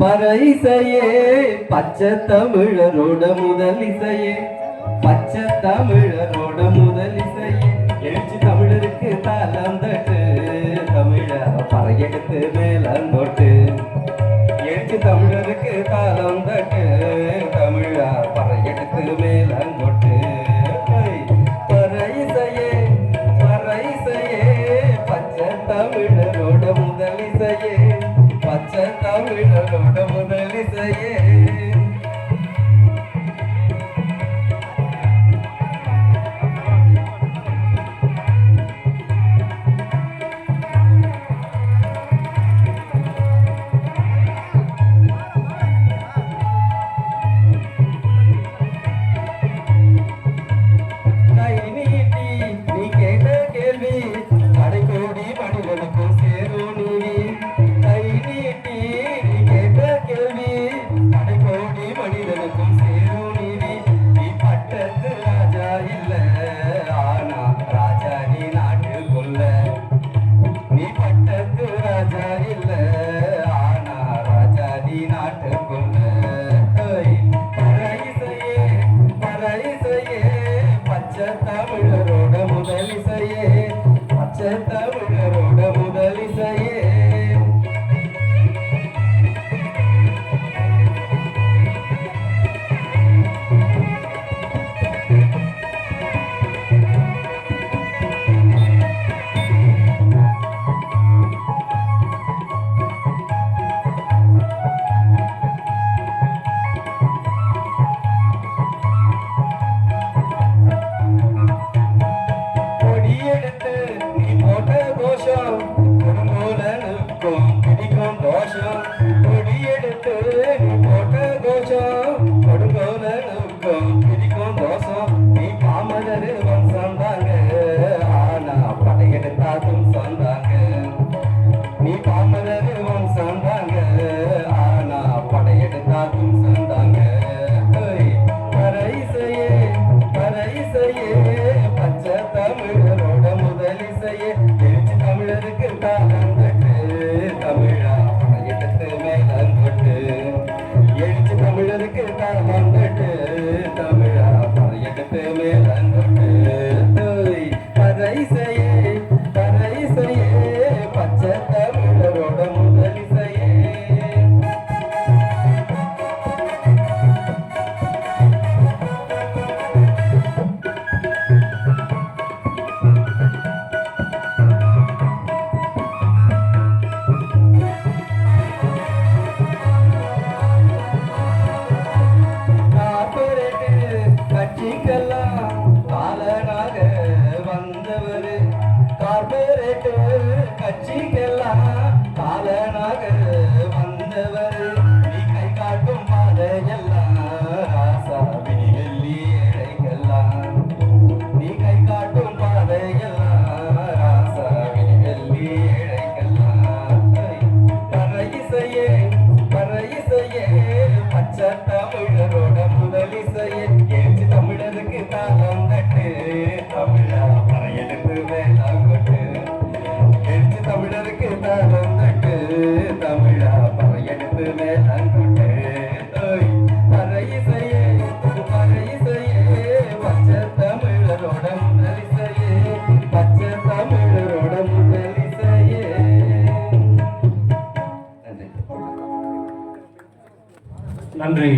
பறைசையே பச்சை தமிழரோட முதல் இசையே பச்சை தமிழரோட முதல் இசையே எழுச்சி தமிழருக்கு தாளம் தட்டு தமிழ பறையெடுத்து மேலந்தோட்டு எழுச்சி தமிழருக்கு தாளம் தட்டு தமிழ பறையெடுத்து மேலந்தோட்டு பறைசையே பறைசையே பச்சை தமிழரோட முதல் இசையே பச்சை தமிழரோட முதல் இசையே தமிழரோட முதல் இசையே பச்சை தமிழரோட முதல் இசையே கொடியெடுத்து போட்ட கோஷம் கொடுங்கோலும் பிடிக்கும் தோஷம் நீ பாமலரு வம்சம் தாங்க ஆனா படையெடுத்தாக்கும் சொந்தாங்க நீ பாமலரு வம்சம் தாங்க ஆனா படையெடுத்தாக்கும் சொந்தாங்க பறைசையே பறைசையே பச்சை தமிழரோட முதல் இசையே எழுச்சி தமிழருக்கு தாளம் தட்டு தமிழா படையெடுத்து மேலங்கொட்டு எழுச்சி தமிழருக்கு தாளம் தட்டு தமிழா படையெடுத்து மேலங்கொட்டு பறைசையே பறைசையே பச்சை தமிழரோட முதல் இசையே கட்சிக்கெல்லாம் காலனாக வந்தவர் நீ கை காட்டும் பாதையெல்லாம் ராசா விடிவெள்ளி ஏழைக்கெல்லாம் நீ கை காட்டும் பாதையெல்லாம் ராசா விடிவெள்ளி ஏழைக்கெல்லாம் பறையிசையே பறையிசையே பச்சை தமிழரோட முதல் இசையே எழுச்சி தமிழருக்கு தாளம் தட்டு தமிழா பறையெடுத்து மேலாங்கொட்டு எழுச்சி தமிழருக்கு தாளம் தட்டு தமிழா பறையெடுத்து மேலங்கொட்டு பறையிசையே பறையிசையே பச்சை தமிழரோட முதல் இசையே பச்சை தமிழரோட முதல் இசையே நன்றி.